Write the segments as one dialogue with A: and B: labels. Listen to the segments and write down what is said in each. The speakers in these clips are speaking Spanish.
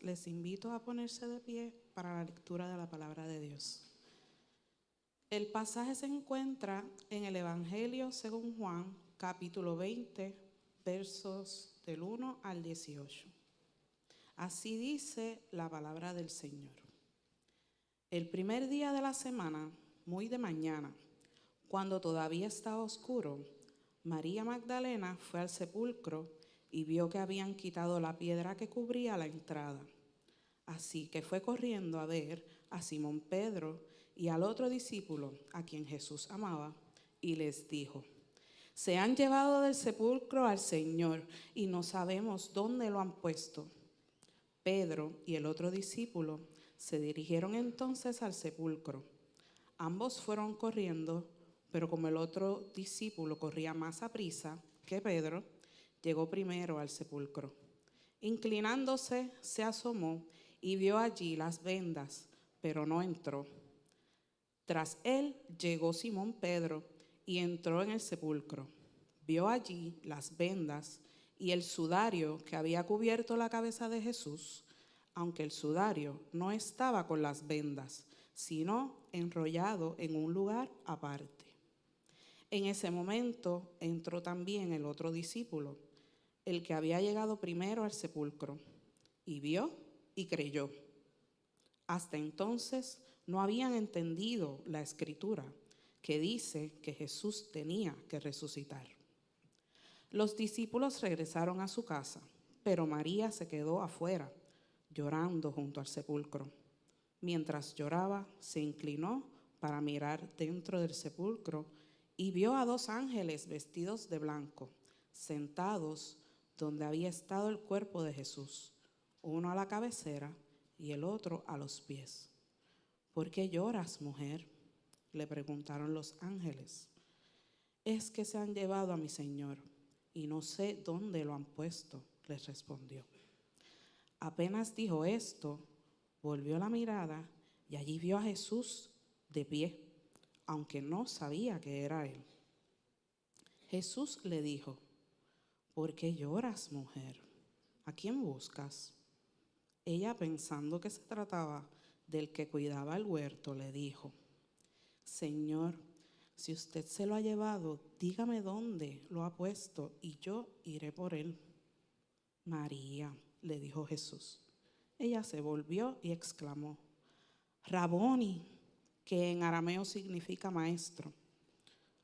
A: les invito a ponerse de pie para la lectura de la palabra de Dios. El pasaje se encuentra en el Evangelio según Juan, capítulo 20, versos del 1 al 18. Así dice la palabra del Señor. El primer día de la semana, muy de mañana, cuando todavía estaba oscuro, María Magdalena fue al sepulcro y vio que habían quitado la piedra que cubría la entrada. Así que fue corriendo a ver a Simón Pedro y al otro discípulo, a quien Jesús amaba, y les dijo: se han llevado del sepulcro al Señor y no sabemos dónde lo han puesto. Pedro y el otro discípulo se dirigieron entonces al sepulcro. Ambos fueron corriendo, pero como el otro discípulo corría más aprisa que Pedro, llegó primero al sepulcro. Inclinándose, se asomó y vio allí las vendas, pero no entró. Tras él llegó Simón Pedro y entró en el sepulcro. Vio allí las vendas y el sudario que había cubierto la cabeza de Jesús, aunque el sudario no estaba con las vendas, sino enrollado en un lugar aparte. En ese momento entró también el otro discípulo, el que había llegado primero al sepulcro, y vio y creyó. Hasta entonces no habían entendido la escritura que dice que Jesús tenía que resucitar. Los discípulos regresaron a su casa, pero María se quedó afuera, llorando junto al sepulcro. Mientras lloraba, se inclinó para mirar dentro del sepulcro y vio a 2 ángeles vestidos de blanco, sentados donde había estado el cuerpo de Jesús, uno a la cabecera y el otro a los pies. ¿Por qué lloras, mujer?, le preguntaron los ángeles. Es que se han llevado a mi Señor y no sé dónde lo han puesto, les respondió. Apenas dijo esto, volvió la mirada y allí vio a Jesús de pie, aunque no sabía que era él. Jesús le dijo: ¿por qué lloras, mujer? ¿A quién buscas? Ella, pensando que se trataba del que cuidaba el huerto, le dijo: Señor, si usted se lo ha llevado, dígame dónde lo ha puesto y yo iré por él. María, le dijo Jesús. Ella se volvió y exclamó: Raboni, que en arameo significa maestro.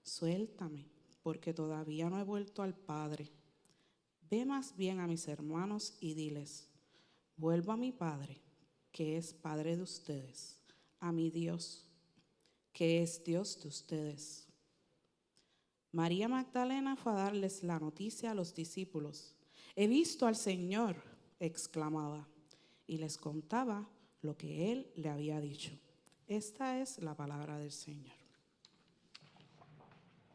A: Suéltame, porque todavía no he vuelto al Padre. Ve más bien a mis hermanos y diles: vuelvo a mi Padre, que es Padre de ustedes, a mi Dios, que es Dios de ustedes. María Magdalena fue a darles la noticia a los discípulos. He visto al Señor, exclamaba, y les contaba lo que él le había dicho. Esta es la palabra del Señor.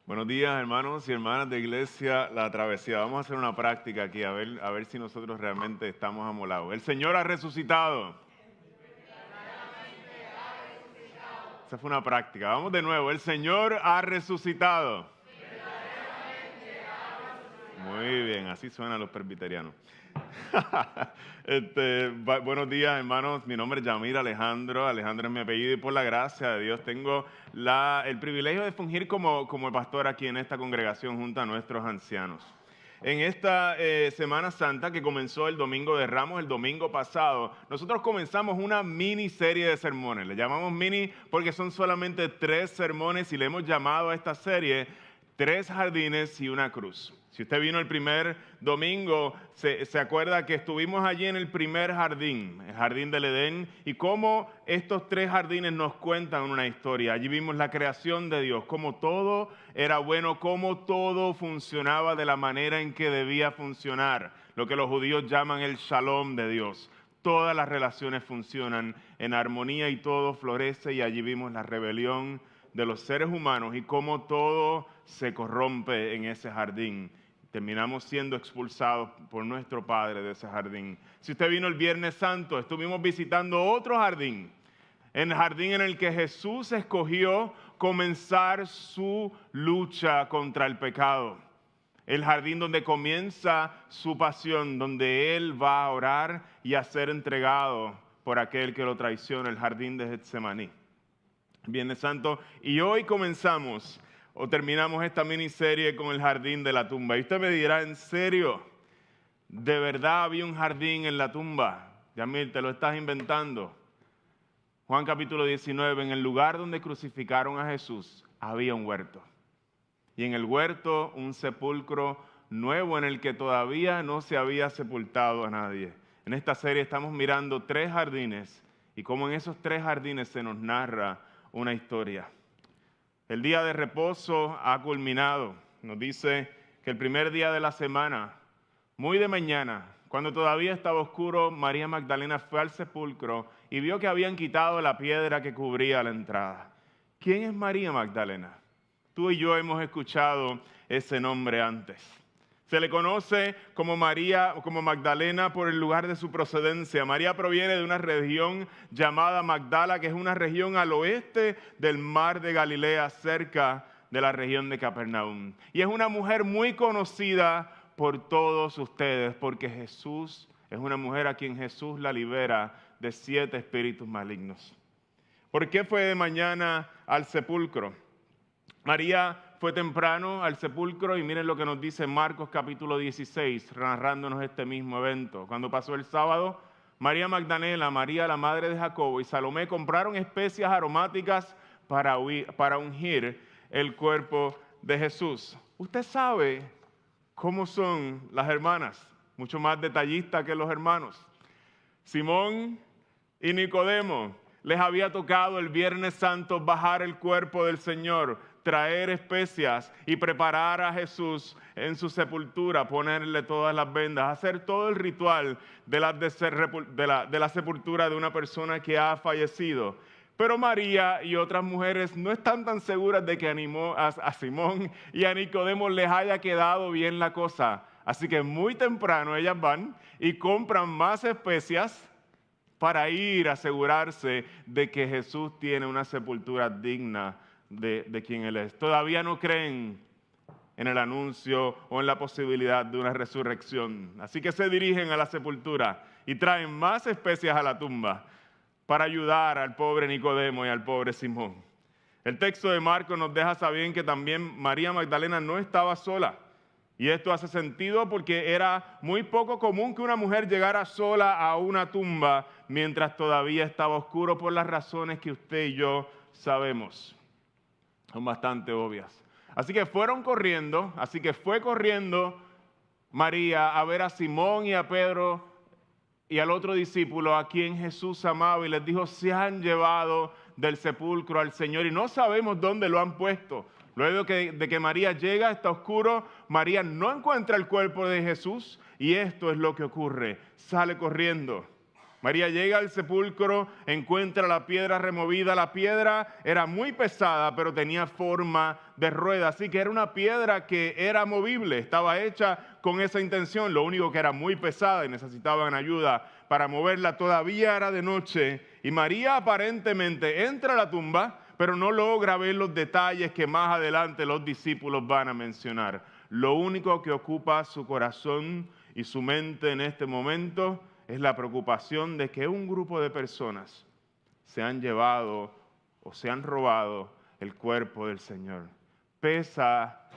B: Buenos días, hermanos y hermanas de Iglesia La Travesía. Vamos a hacer una práctica aquí, a ver si nosotros realmente estamos amolados. El Señor ha resucitado. Esa fue una práctica. Vamos de nuevo. El Señor ha resucitado. Muy bien, así suenan los presbiterianos. Buenos días, hermanos. Mi nombre es Yamir Alejandro. Alejandro es mi apellido y por la gracia de Dios tengo el privilegio de fungir como el pastor aquí en esta congregación junto a nuestros ancianos. En esta Semana Santa que comenzó el Domingo de Ramos, el domingo pasado, nosotros comenzamos una miniserie de sermones. Le llamamos mini porque son solamente 3 sermones y le hemos llamado a esta serie 3 jardines y una cruz. Si usted vino el primer domingo, se acuerda que estuvimos allí en el primer jardín, el jardín del Edén, y cómo estos 3 jardines nos cuentan una historia. Allí vimos la creación de Dios, cómo todo era bueno, cómo todo funcionaba de la manera en que debía funcionar, lo que los judíos llaman el shalom de Dios. Todas las relaciones funcionan en armonía y todo florece, y allí vimos la rebelión de los seres humanos y cómo todo se corrompe en ese jardín. Terminamos siendo expulsados por nuestro Padre de ese jardín. Si usted vino el Viernes Santo, estuvimos visitando otro jardín, el jardín en el que Jesús escogió comenzar su lucha contra el pecado. El jardín donde comienza su pasión, donde Él va a orar y a ser entregado por aquel que lo traiciona, el jardín de Getsemaní. Viernes Santo, y hoy comenzamos o terminamos esta miniserie con el jardín de la tumba. Y usted me dirá, ¿en serio? ¿De verdad había un jardín en la tumba? Yamil, te lo estás inventando. Juan capítulo 19, en el lugar donde crucificaron a Jesús, había un huerto. Y en el huerto un sepulcro nuevo en el que todavía no se había sepultado a nadie. En esta serie estamos mirando 3 jardines y cómo en esos 3 jardines se nos narra una historia. El día de reposo ha culminado. Nos dice que el primer día de la semana, muy de mañana, cuando todavía estaba oscuro, María Magdalena fue al sepulcro y vio que habían quitado la piedra que cubría la entrada. ¿Quién es María Magdalena? Tú y yo hemos escuchado ese nombre antes. Se le conoce como María o como Magdalena por el lugar de su procedencia. María proviene de una región llamada Magdala, que es una región al oeste del mar de Galilea, cerca de la región de Capernaum. Y es una mujer muy conocida por todos ustedes, porque Jesús es una mujer a quien Jesús la libera de 7 espíritus malignos. ¿Por qué fue de mañana al sepulcro? María fue temprano al sepulcro y miren lo que nos dice Marcos capítulo 16, narrándonos este mismo evento. Cuando pasó el sábado, María Magdalena, María la madre de Jacobo y Salomé compraron especias aromáticas para ungir el cuerpo de Jesús. Usted sabe cómo son las hermanas, mucho más detallistas que los hermanos. Simón y Nicodemo les había tocado el Viernes Santo bajar el cuerpo del Señor, traer especias y preparar a Jesús en su sepultura, ponerle todas las vendas, hacer todo el ritual de la sepultura de una persona que ha fallecido. Pero María y otras mujeres no están tan seguras de que animó a Simón y a Nicodemo les haya quedado bien la cosa. Así que muy temprano ellas van y compran más especias para ir a asegurarse de que Jesús tiene una sepultura digna de quien Él es. Todavía no creen en el anuncio o en la posibilidad de una resurrección. Así que se dirigen a la sepultura y traen más especias a la tumba para ayudar al pobre Nicodemo y al pobre Simón. El texto de Marcos nos deja saber que también María Magdalena no estaba sola. Y esto hace sentido porque era muy poco común que una mujer llegara sola a una tumba mientras todavía estaba oscuro por las razones que usted y yo sabemos. Son bastante obvias. Así que fue corriendo María a ver a Simón y a Pedro y al otro discípulo a quien Jesús amaba y les dijo, se han llevado del sepulcro al Señor y no sabemos dónde lo han puesto. Luego de que María llega, está oscuro, María no encuentra el cuerpo de Jesús y esto es lo que ocurre, sale corriendo. María llega al sepulcro, encuentra la piedra removida. La piedra era muy pesada, pero tenía forma de rueda, así que era una piedra que era movible, estaba hecha con esa intención. Lo único que era muy pesada y necesitaban ayuda para moverla. Todavía era de noche y María aparentemente entra a la tumba, pero no logra ver los detalles que más adelante los discípulos van a mencionar. Lo único que ocupa su corazón y su mente en este momento es la preocupación de que un grupo de personas se han llevado o se han robado el cuerpo del Señor. Pesa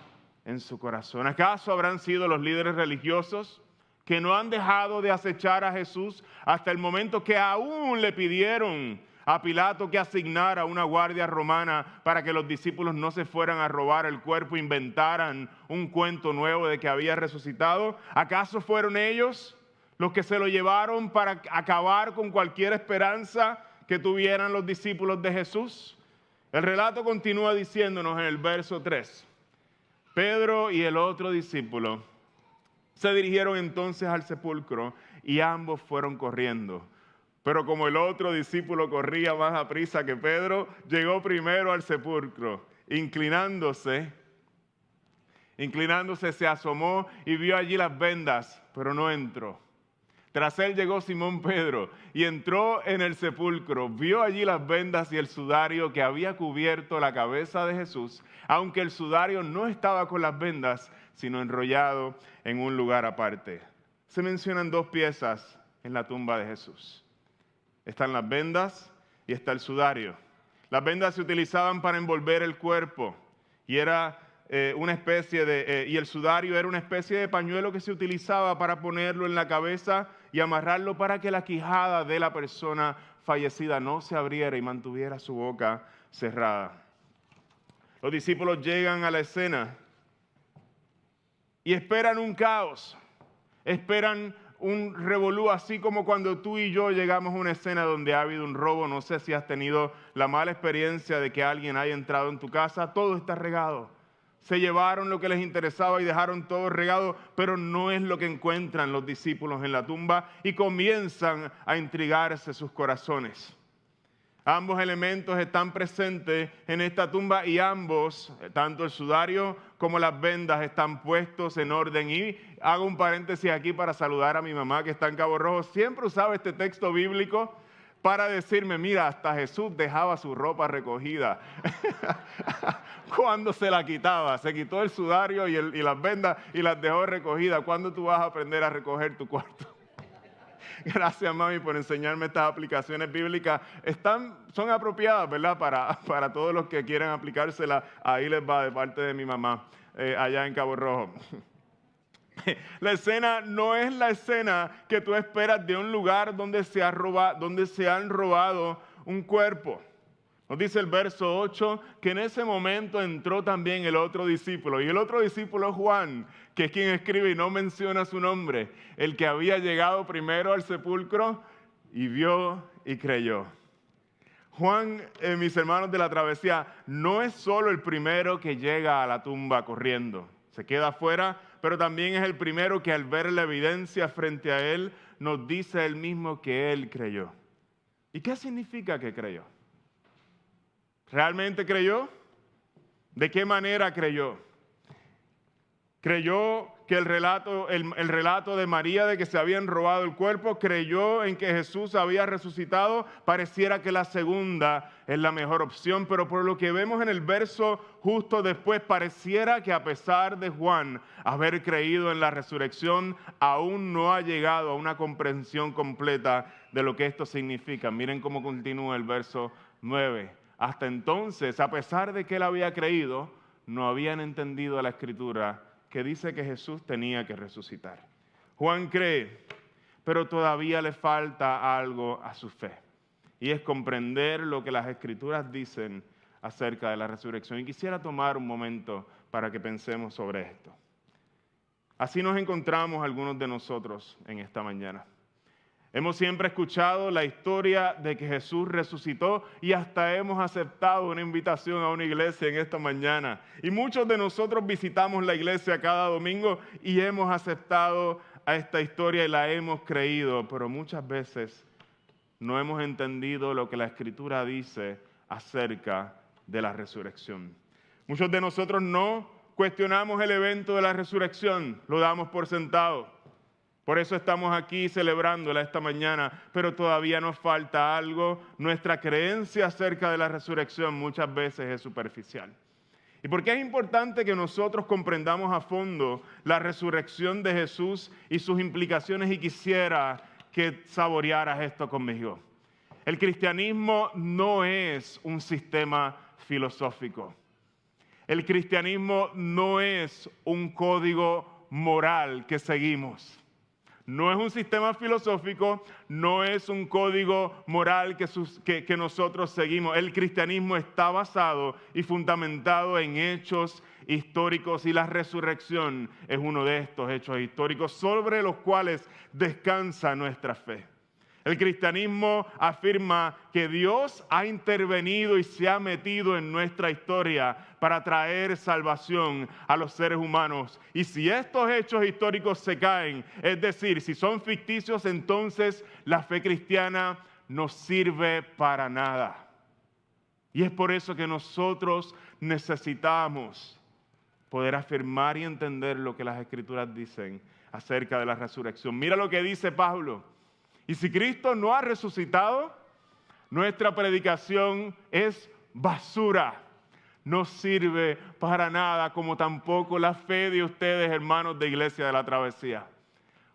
B: en su corazón. ¿Acaso habrán sido los líderes religiosos que no han dejado de acechar a Jesús hasta el momento que aún le pidieron a Pilato que asignara una guardia romana para que los discípulos no se fueran a robar el cuerpo, inventaran un cuento nuevo de que había resucitado? ¿Acaso fueron ellos los que se lo llevaron para acabar con cualquier esperanza que tuvieran los discípulos de Jesús? El relato continúa diciéndonos en el verso 3. Pedro y el otro discípulo se dirigieron entonces al sepulcro y ambos fueron corriendo. Pero como el otro discípulo corría más aprisa que Pedro, llegó primero al sepulcro. Inclinándose, se asomó y vio allí las vendas, pero no entró. Tras él llegó Simón Pedro y entró en el sepulcro, vio allí las vendas y el sudario que había cubierto la cabeza de Jesús. Aunque el sudario no estaba con las vendas, sino enrollado en un lugar aparte. Se mencionan 2 piezas en la tumba de Jesús. Están las vendas y está el sudario. Las vendas se utilizaban para envolver el cuerpo y era una especie de, y el sudario era una especie de pañuelo que se utilizaba para ponerlo en la cabeza y amarrarlo para que la quijada de la persona fallecida no se abriera y mantuviera su boca cerrada. Los discípulos llegan a la escena y esperan un caos, esperan un revolú, así como cuando tú y yo llegamos a una escena donde ha habido un robo. No sé si has tenido la mala experiencia de que alguien haya entrado en tu casa, todo está regado. Se llevaron lo que les interesaba y dejaron todo regado, pero no es lo que encuentran los discípulos en la tumba y comienzan a intrigarse sus corazones. Ambos elementos están presentes en esta tumba y ambos, tanto el sudario como las vendas, están puestos en orden. Y hago un paréntesis aquí para saludar a mi mamá que está en Cabo Rojo. Siempre usaba este texto bíblico para decirme, mira, hasta Jesús dejaba su ropa recogida cuando se la quitaba. Se quitó el sudario y las vendas y las dejó recogidas. ¿Cuándo tú vas a aprender a recoger tu cuarto? Gracias, mami, por enseñarme estas aplicaciones bíblicas. Son apropiadas, ¿verdad? Para todos los que quieran aplicárselas. Ahí les va de parte de mi mamá, allá en Cabo Rojo. La escena no es la escena que tú esperas de un lugar donde se han robado un cuerpo. Nos dice el verso 8 que en ese momento entró también el otro discípulo. Y el otro discípulo es Juan, que es quien escribe y no menciona su nombre. El que había llegado primero al sepulcro y vio y creyó. Juan, mis hermanos de la travesía, no es solo el primero que llega a la tumba corriendo. Se queda afuera, pero también es el primero que al ver la evidencia frente a él, nos dice él mismo que él creyó. ¿Y qué significa que creyó? ¿Realmente creyó? ¿De qué manera creyó? ¿Creyó que el relato de María de que se habían robado el cuerpo? ¿Creyó en que Jesús había resucitado? Pareciera que la segunda es la mejor opción, pero por lo que vemos en el verso justo después, pareciera que a pesar de Juan haber creído en la resurrección, aún no ha llegado a una comprensión completa de lo que esto significa. Miren cómo continúa el verso 9. Hasta entonces, a pesar de que él había creído, no habían entendido la Escritura que dice que Jesús tenía que resucitar. Juan cree, pero todavía le falta algo a su fe. Y es comprender lo que las Escrituras dicen acerca de la resurrección. Y quisiera tomar un momento para que pensemos sobre esto. Así nos encontramos algunos de nosotros en esta mañana. Hemos siempre escuchado la historia de que Jesús resucitó y hasta hemos aceptado una invitación a una iglesia en esta mañana. Y muchos de nosotros visitamos la iglesia cada domingo y hemos aceptado a esta historia y la hemos creído, pero muchas veces no hemos entendido lo que la Escritura dice acerca de la resurrección. Muchos de nosotros no cuestionamos el evento de la resurrección, lo damos por sentado. Por eso estamos aquí celebrándola esta mañana, pero todavía nos falta algo. Nuestra creencia acerca de la resurrección muchas veces es superficial. ¿Y por qué es importante que nosotros comprendamos a fondo la resurrección de Jesús y sus implicaciones? Y quisiera que saborearas esto conmigo. El cristianismo no es un sistema filosófico. El cristianismo no es un código moral que seguimos. No es un sistema filosófico, no es un código moral que nosotros seguimos. El cristianismo está basado y fundamentado en hechos históricos y la resurrección es uno de estos hechos históricos sobre los cuales descansa nuestra fe. El cristianismo afirma que Dios ha intervenido y se ha metido en nuestra historia para traer salvación a los seres humanos. Y si estos hechos históricos se caen, es decir, si son ficticios, entonces la fe cristiana no sirve para nada. Y es por eso que nosotros necesitamos poder afirmar y entender lo que las Escrituras dicen acerca de la resurrección. Mira lo que dice Pablo. Y si Cristo no ha resucitado, nuestra predicación es basura. no sirve para nada, como tampoco la fe de ustedes, hermanos de Iglesia de la Travesía.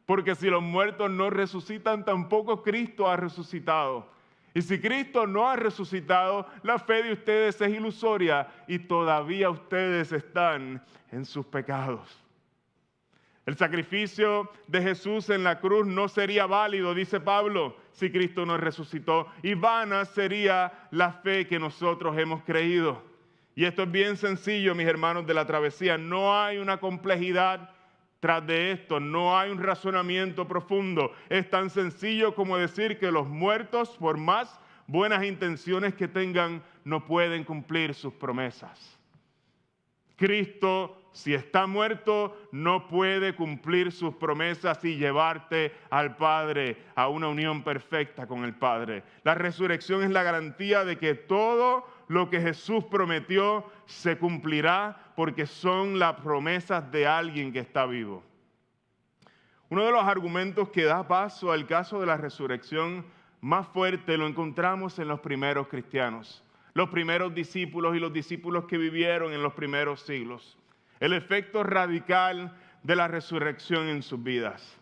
B: Porque si los muertos no resucitan, tampoco Cristo ha resucitado. Y si Cristo no ha resucitado, la fe de ustedes es ilusoria y todavía ustedes están en sus pecados. El sacrificio de Jesús en la cruz no sería válido, dice Pablo, si Cristo no resucitó. Y vana sería la fe que nosotros hemos creído. Y esto es bien sencillo, mis hermanos de la Travesía. No hay una complejidad tras de esto, no hay un razonamiento profundo. Es tan sencillo como decir que los muertos, por más buenas intenciones que tengan, no pueden cumplir sus promesas. Cristo, si está muerto, no puede cumplir sus promesas y llevarte al Padre, a una unión perfecta con el Padre. La resurrección es la garantía de que todo lo que Jesús prometió se cumplirá, porque son las promesas de alguien que está vivo. Uno de los argumentos que da paso al caso de la resurrección más fuerte lo encontramos en los primeros cristianos, los primeros discípulos y los discípulos que vivieron en los primeros siglos. El efecto radical de la resurrección en sus vidas.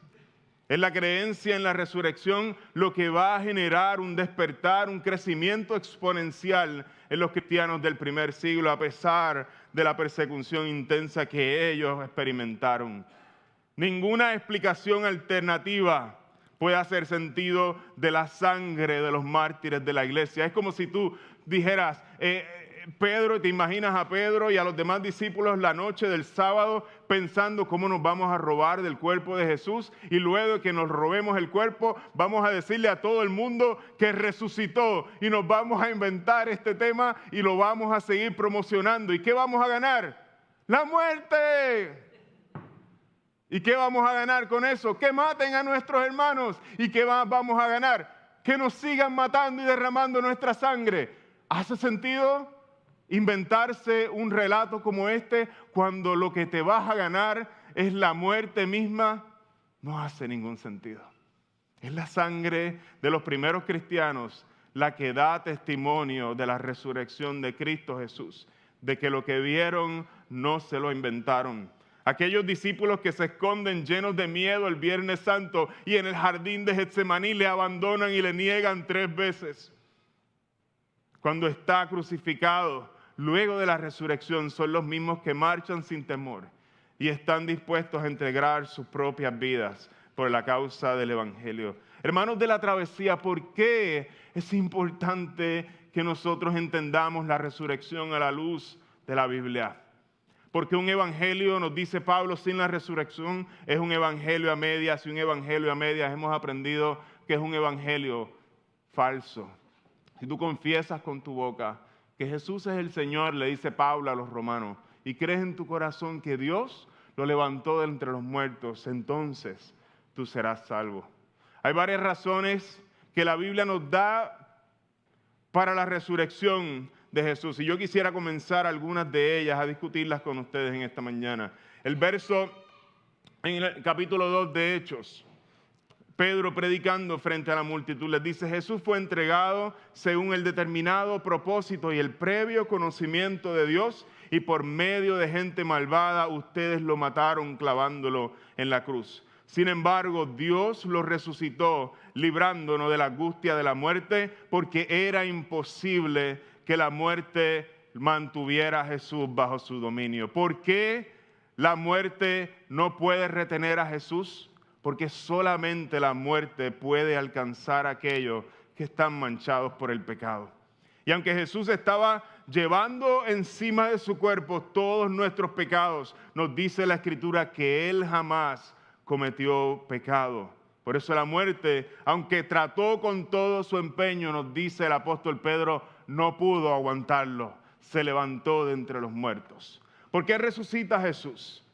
B: Es la creencia en la resurrección lo que va a generar un despertar, un crecimiento exponencial en los cristianos del primer siglo, a pesar de la persecución intensa que ellos experimentaron. Ninguna explicación alternativa puede hacer sentido de la sangre de los mártires de la iglesia. Es como si tú dijeras, Pedro, te imaginas a Pedro y a los demás discípulos la noche del sábado pensando cómo nos vamos a robar del cuerpo de Jesús, y luego de que nos robemos el cuerpo vamos a decirle a todo el mundo que resucitó, y nos vamos a inventar este tema y lo vamos a seguir promocionando. ¿Y qué vamos a ganar? ¡La muerte! ¿Y qué vamos a ganar con eso? Que maten a nuestros hermanos. ¿Y qué vamos a ganar? Que nos sigan matando y derramando nuestra sangre. ¿Hace sentido inventarse un relato como este cuando lo que te vas a ganar es la muerte misma? No hace ningún sentido. Es la sangre de los primeros cristianos la que da testimonio de la resurrección de Cristo Jesús, de que lo que vieron no se lo inventaron. Aquellos discípulos que se esconden llenos de miedo el Viernes Santo y en el jardín de Getsemaní le abandonan y le niegan 3 veces. Cuando está crucificado, luego de la resurrección, son los mismos que marchan sin temor y están dispuestos a entregar sus propias vidas por la causa del Evangelio. Hermanos de la Travesía, ¿por qué es importante que nosotros entendamos la resurrección a la luz de la Biblia? Porque un evangelio, nos dice Pablo, sin la resurrección es un evangelio a medias, y un evangelio a medias hemos aprendido que es un evangelio falso. Si tú confiesas con tu boca que Jesús es el Señor, le dice Pablo a los romanos, y crees en tu corazón que Dios lo levantó de entre los muertos, entonces tú serás salvo. Hay varias razones que la Biblia nos da para la resurrección de Jesús, y yo quisiera comenzar algunas de ellas a discutirlas con ustedes en esta mañana. El verso en el capítulo 2 de Hechos, Pedro predicando frente a la multitud les dice: Jesús fue entregado según el determinado propósito y el previo conocimiento de Dios, y por medio de gente malvada ustedes lo mataron clavándolo en la cruz. Sin embargo, Dios lo resucitó, librándonos de la angustia de la muerte, porque era imposible que la muerte mantuviera a Jesús bajo su dominio. ¿Por qué la muerte no puede retener a Jesús? Porque solamente la muerte puede alcanzar a aquellos que están manchados por el pecado. Y aunque Jesús estaba llevando encima de su cuerpo todos nuestros pecados, nos dice la Escritura que Él jamás cometió pecado. Por eso la muerte, aunque trató con todo su empeño, nos dice el apóstol Pedro, no pudo aguantarlo, se levantó de entre los muertos. ¿Por qué resucita Jesús?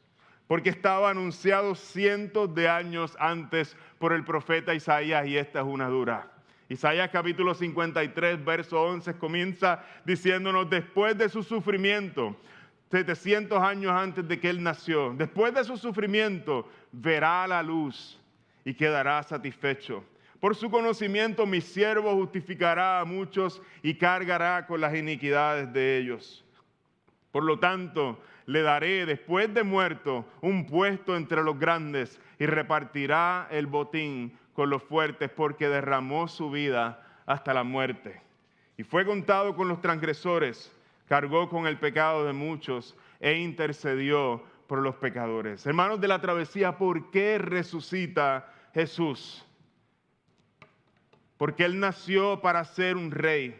B: Porque estaba anunciado cientos de años antes por el profeta Isaías, y esta es una dura. Isaías capítulo 53, verso 11 comienza diciéndonos: después de su sufrimiento, 700 años antes de que Él nació, después de su sufrimiento, verá la luz y quedará satisfecho. Por su conocimiento mi siervo justificará a muchos y cargará con las iniquidades de ellos. Por lo tanto, le daré después de muerto un puesto entre los grandes y repartirá el botín con los fuertes porque derramó su vida hasta la muerte. Y fue contado con los transgresores, cargó con el pecado de muchos e intercedió por los pecadores. Hermanos de la travesía, ¿por qué resucita Jesús? Porque Él nació para ser un rey.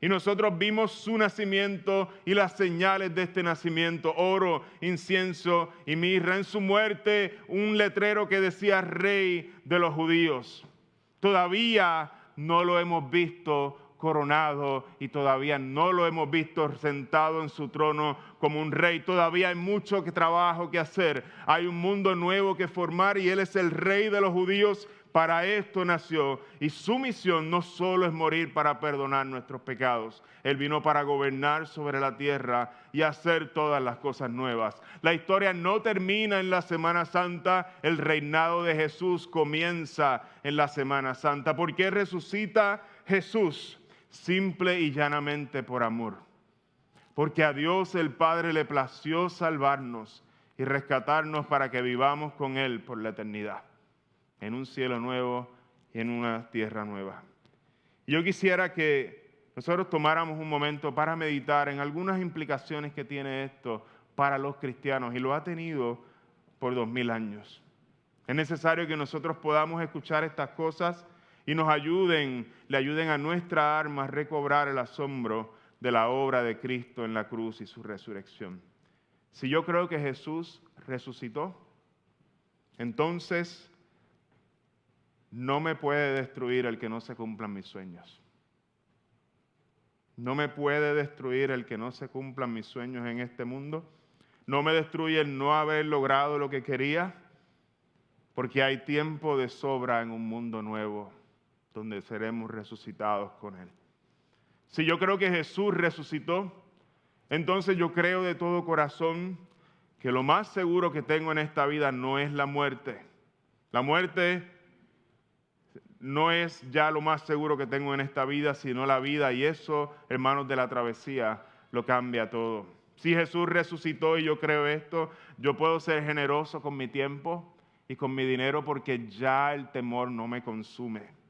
B: Y nosotros vimos su nacimiento y las señales de este nacimiento, oro, incienso y mirra. En su muerte, un letrero que decía Rey de los Judíos. Todavía no lo hemos visto coronado y todavía no lo hemos visto sentado en su trono como un rey. Todavía hay mucho trabajo que hacer. Hay un mundo nuevo que formar y Él es el Rey de los Judíos. Para esto nació y su misión no solo es morir para perdonar nuestros pecados. Él vino para gobernar sobre la tierra y hacer todas las cosas nuevas. La historia no termina en la Semana Santa, el reinado de Jesús comienza en la Semana Santa. ¿Por qué resucita Jesús? Simple y llanamente por amor. Porque a Dios el Padre le plació salvarnos y rescatarnos para que vivamos con Él por la eternidad, en un cielo nuevo y en una tierra nueva. Yo quisiera que nosotros tomáramos un momento para meditar en algunas implicaciones que tiene esto para los cristianos, y lo ha tenido por 2000 años. Es necesario que nosotros podamos escuchar estas cosas y le ayuden a nuestra alma a recobrar el asombro de la obra de Cristo en la cruz y su resurrección. Si yo creo que Jesús resucitó, entonces no me puede destruir el que no se cumplan mis sueños. No me puede destruir el que no se cumplan mis sueños en este mundo. No me destruye el no haber logrado lo que quería, porque hay tiempo de sobra en un mundo nuevo donde seremos resucitados con Él. Si yo creo que Jesús resucitó, entonces yo creo de todo corazón que lo más seguro que tengo en esta vida no es la muerte. La muerte no es ya lo más seguro que tengo en esta vida, sino la vida. Y eso, hermanos de la travesía, lo cambia todo. Si Jesús resucitó y yo creo esto, yo puedo ser generoso con mi tiempo y con mi dinero porque ya el temor no me consume.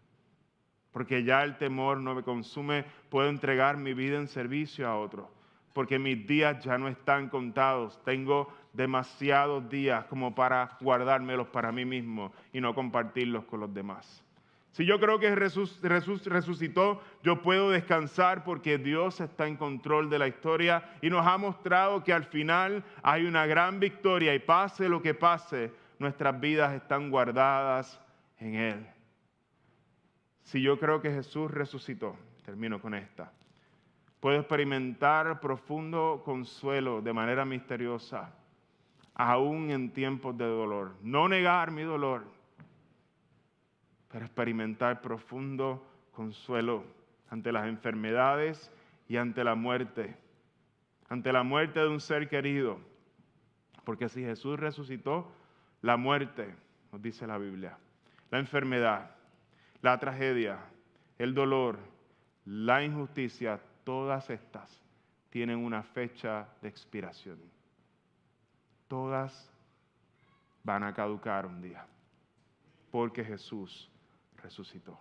B: Porque ya el temor no me consume, puedo entregar mi vida en servicio a otro. Porque mis días ya no están contados. Tengo demasiados días como para guardármelos para mí mismo y no compartirlos con los demás. Si yo creo que Jesús resucitó, yo puedo descansar porque Dios está en control de la historia y nos ha mostrado que al final hay una gran victoria y pase lo que pase, nuestras vidas están guardadas en Él. Si yo creo que Jesús resucitó, termino con esta, puedo experimentar profundo consuelo de manera misteriosa, aún en tiempos de dolor. No negar mi dolor, pero experimentar profundo consuelo ante las enfermedades y ante la muerte de un ser querido. Porque si Jesús resucitó, la muerte, nos dice la Biblia, la enfermedad, la tragedia, el dolor, la injusticia, todas estas tienen una fecha de expiración. Todas van a caducar un día, porque Jesús resucitó.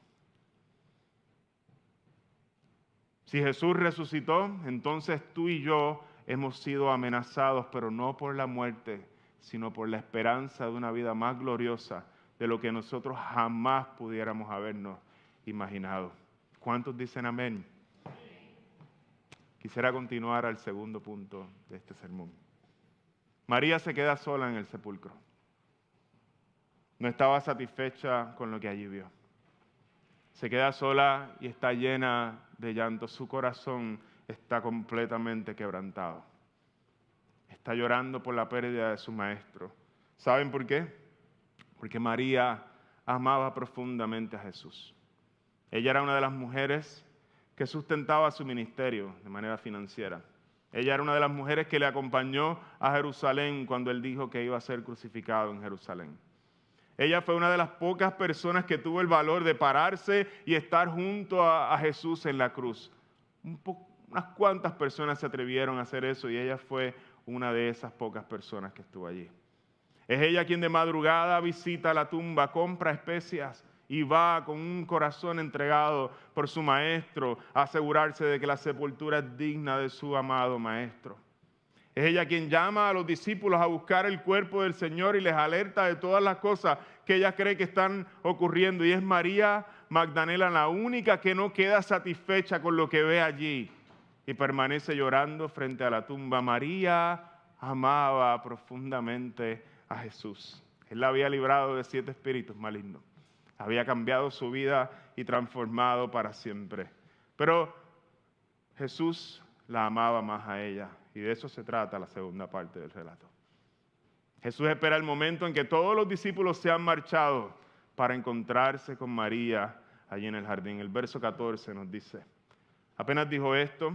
B: Si Jesús resucitó, entonces tú y yo hemos sido amenazados, pero no por la muerte, sino por la esperanza de una vida más gloriosa de lo que nosotros jamás pudiéramos habernos imaginado. ¿Cuántos dicen amén? Quisiera continuar al segundo punto de este sermón. María se queda sola en el sepulcro. No estaba satisfecha con lo que allí vio. Se queda sola y está llena de llanto. Su corazón está completamente quebrantado. Está llorando por la pérdida de su maestro. ¿Saben por qué? Porque María amaba profundamente a Jesús. Ella era una de las mujeres que sustentaba su ministerio de manera financiera. Ella era una de las mujeres que le acompañó a Jerusalén cuando él dijo que iba a ser crucificado en Jerusalén. Ella fue una de las pocas personas que tuvo el valor de pararse y estar junto a Jesús en la cruz. Un unas cuantas personas se atrevieron a hacer eso y ella fue una de esas pocas personas que estuvo allí. Es ella quien de madrugada visita la tumba, compra especias y va con un corazón entregado por su maestro a asegurarse de que la sepultura es digna de su amado maestro. Es ella quien llama a los discípulos a buscar el cuerpo del Señor y les alerta de todas las cosas que ella cree que están ocurriendo. Y es María Magdalena la única que no queda satisfecha con lo que ve allí y permanece llorando frente a la tumba. María amaba profundamente a Jesús. Él la había librado de 7 espíritus malignos. Había cambiado su vida y transformado para siempre. Pero Jesús la amaba más a ella. Y de eso se trata la segunda parte del relato. Jesús espera el momento en que todos los discípulos se han marchado para encontrarse con María allí en el jardín. El verso 14 nos dice, apenas dijo esto,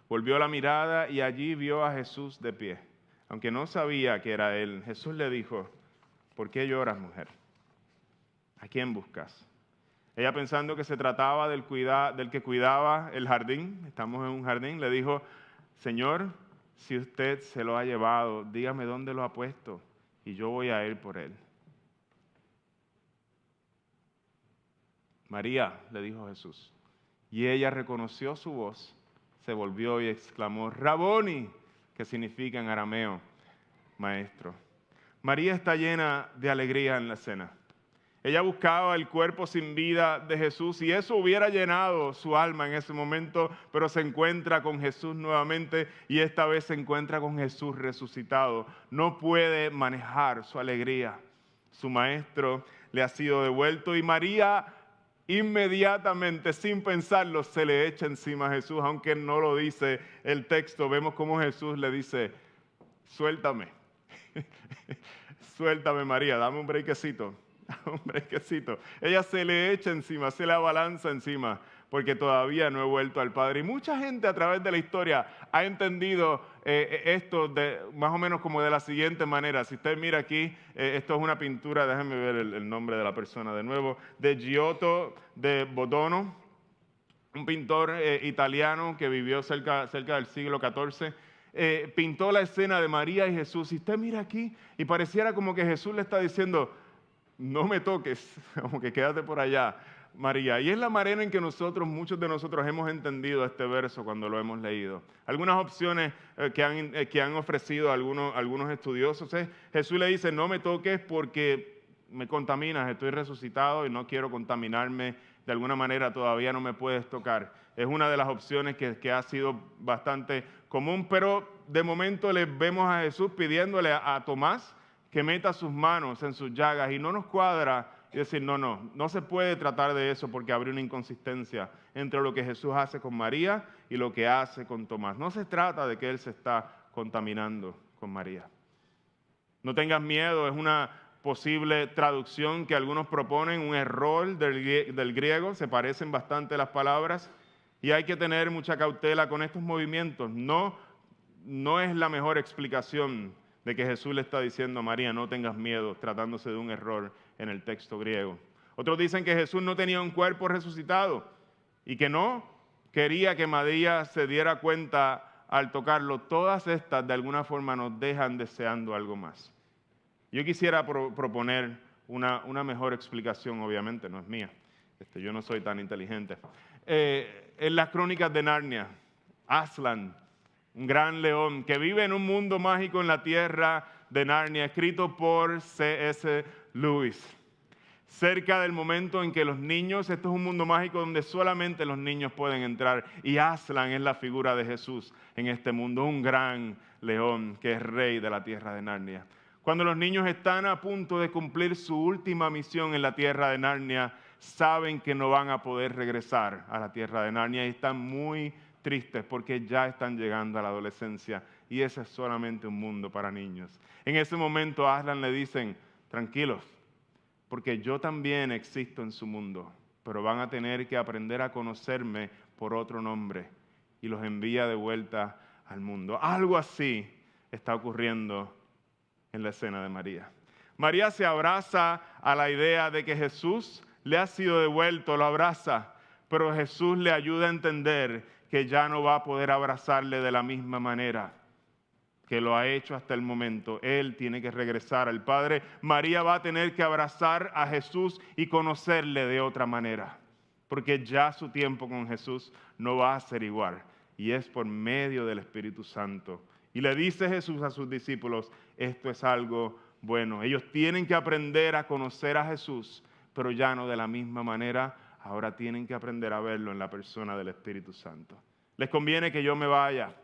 B: volvió la mirada y allí vio a Jesús de pie. Aunque no sabía que era él, Jesús le dijo, ¿por qué lloras, mujer? ¿A quién buscas? Ella, pensando que se trataba del que cuidaba el jardín, estamos en un jardín, le dijo, Señor, si usted se lo ha llevado, dígame dónde lo ha puesto y yo voy a ir por él. María, le dijo Jesús. Y ella reconoció su voz, se volvió y exclamó, Raboni, que significa en arameo, maestro. María está llena de alegría en la cena. Ella buscaba el cuerpo sin vida de Jesús y eso hubiera llenado su alma en ese momento, pero se encuentra con Jesús nuevamente y esta vez se encuentra con Jesús resucitado. No puede manejar su alegría. Su maestro le ha sido devuelto y María inmediatamente, sin pensarlo, se le echa encima a Jesús, aunque no lo dice el texto. Vemos cómo Jesús le dice, suéltame, suéltame María, dame un brequecito. Un brequecito. Ella se le echa encima, se le abalanza encima, porque todavía no he vuelto al Padre. Y mucha gente a través de la historia ha entendido esto más o menos como de la siguiente manera. Si usted mira aquí, esto es una pintura, déjenme ver el nombre de la persona de nuevo, de Giotto de Bodano, un pintor italiano que vivió cerca del siglo XIV. Pintó la escena de María y Jesús. Si usted mira aquí, y pareciera como que Jesús le está diciendo, no me toques, como que quédate por allá, María. Y es la manera en que muchos de nosotros hemos entendido este verso cuando lo hemos leído. Algunas opciones que han ofrecido algunos estudiosos es, Jesús le dice, no me toques porque me contaminas, estoy resucitado y no quiero contaminarme, de alguna manera todavía no me puedes tocar. Es una de las opciones que ha sido bastante común, pero de momento le vemos a Jesús pidiéndole a Tomás que meta sus manos en sus llagas y no nos cuadra y decir, no se puede tratar de eso porque habría una inconsistencia entre lo que Jesús hace con María y lo que hace con Tomás. No se trata de que Él se está contaminando con María. No tengas miedo, es una posible traducción que algunos proponen, un error del griego, se parecen bastante las palabras y hay que tener mucha cautela con estos movimientos. No es la mejor explicación de que Jesús le está diciendo a María, no tengas miedo, tratándose de un error en el texto griego. Otros dicen que Jesús no tenía un cuerpo resucitado y que no quería que María se diera cuenta al tocarlo. Todas estas de alguna forma nos dejan deseando algo más. Yo quisiera proponer una mejor explicación, obviamente no es mía, yo no soy tan inteligente. En las crónicas de Narnia, Aslan, un gran león que vive en un mundo mágico en la tierra de Narnia, escrito por C.S. Lewis. Cerca del momento en que los niños, esto es un mundo mágico donde solamente los niños pueden entrar, y Aslan es la figura de Jesús en este mundo, un gran león que es rey de la tierra de Narnia. Cuando los niños están a punto de cumplir su última misión en la tierra de Narnia, saben que no van a poder regresar a la tierra de Narnia y están muy tristes porque ya están llegando a la adolescencia y ese es solamente un mundo para niños. En ese momento a Aslan le dicen, tranquilos, porque yo también existo en su mundo, pero van a tener que aprender a conocerme por otro nombre, y los envía de vuelta al mundo. Algo así está ocurriendo en la escena de María. María se abraza a la idea de que Jesús le ha sido devuelto, lo abraza, pero Jesús le ayuda a entender que ya no va a poder abrazarle de la misma manera que lo ha hecho hasta el momento. Él tiene que regresar al Padre. María va a tener que abrazar a Jesús y conocerle de otra manera, porque ya su tiempo con Jesús no va a ser igual, y es por medio del Espíritu Santo. Y le dice Jesús a sus discípulos, esto es algo bueno. Ellos tienen que aprender a conocer a Jesús, pero ya no de la misma manera. Ahora tienen que aprender a verlo en la persona del Espíritu Santo. Les conviene que yo me vaya,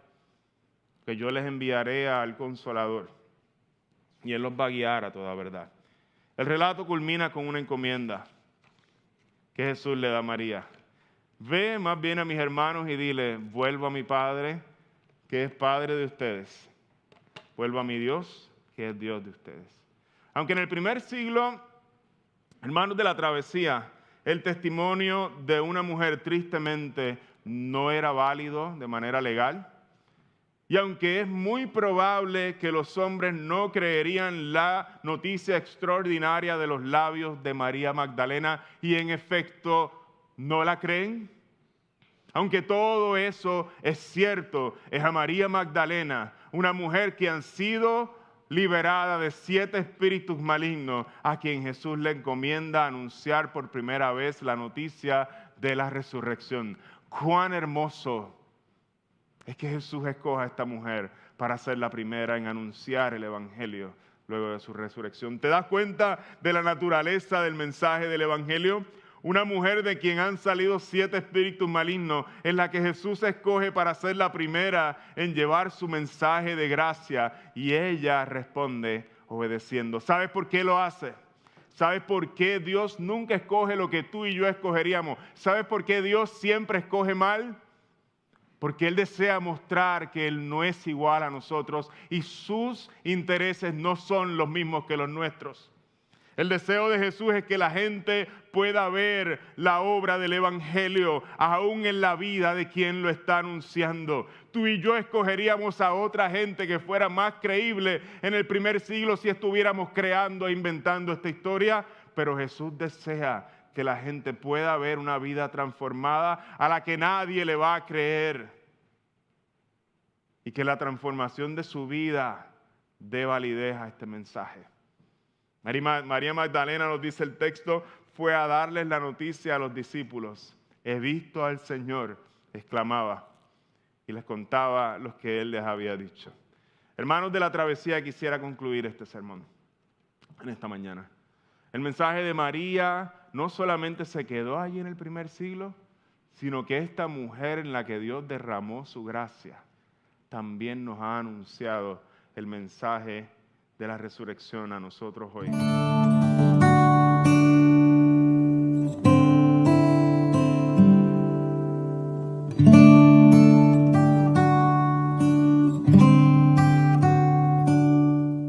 B: que yo les enviaré al Consolador, y Él los va a guiar a toda verdad. El relato culmina con una encomienda que Jesús le da a María. Ve más bien a mis hermanos y dile, vuelvo a mi Padre, que es Padre de ustedes. Vuelvo a mi Dios, que es Dios de ustedes. Aunque en el primer siglo, hermanos de la travesía, el testimonio de una mujer tristemente no era válido de manera legal, y aunque es muy probable que los hombres no creerían la noticia extraordinaria de los labios de María Magdalena, y en efecto no la creen, aunque todo eso es cierto, es a María Magdalena, una mujer que ha sido liberada de 7 espíritus malignos, a quien Jesús le encomienda anunciar por primera vez la noticia de la resurrección. ¡Cuán hermoso es que Jesús escoja a esta mujer para ser la primera en anunciar el Evangelio luego de su resurrección! ¿Te das cuenta de la naturaleza del mensaje del Evangelio? Una mujer de quien han salido 7 espíritus malignos es la que Jesús escoge para ser la primera en llevar su mensaje de gracia, y ella responde obedeciendo. ¿Sabes por qué lo hace? ¿Sabes por qué Dios nunca escoge lo que tú y yo escogeríamos? ¿Sabes por qué Dios siempre escoge mal? Porque Él desea mostrar que Él no es igual a nosotros y sus intereses no son los mismos que los nuestros. El deseo de Jesús es que la gente pueda ver la obra del Evangelio aún en la vida de quien lo está anunciando. Tú y yo escogeríamos a otra gente que fuera más creíble en el primer siglo si estuviéramos creando e inventando esta historia, pero Jesús desea que la gente pueda ver una vida transformada a la que nadie le va a creer, y que la transformación de su vida dé validez a este mensaje. María Magdalena, nos dice el texto, fue a darles la noticia a los discípulos. He visto al Señor, exclamaba, y les contaba lo que Él les había dicho. Hermanos de la travesía, quisiera concluir este sermón en esta mañana. El mensaje de María no solamente se quedó allí en el primer siglo, sino que esta mujer en la que Dios derramó su gracia también nos ha anunciado el mensaje de la resurrección a nosotros hoy.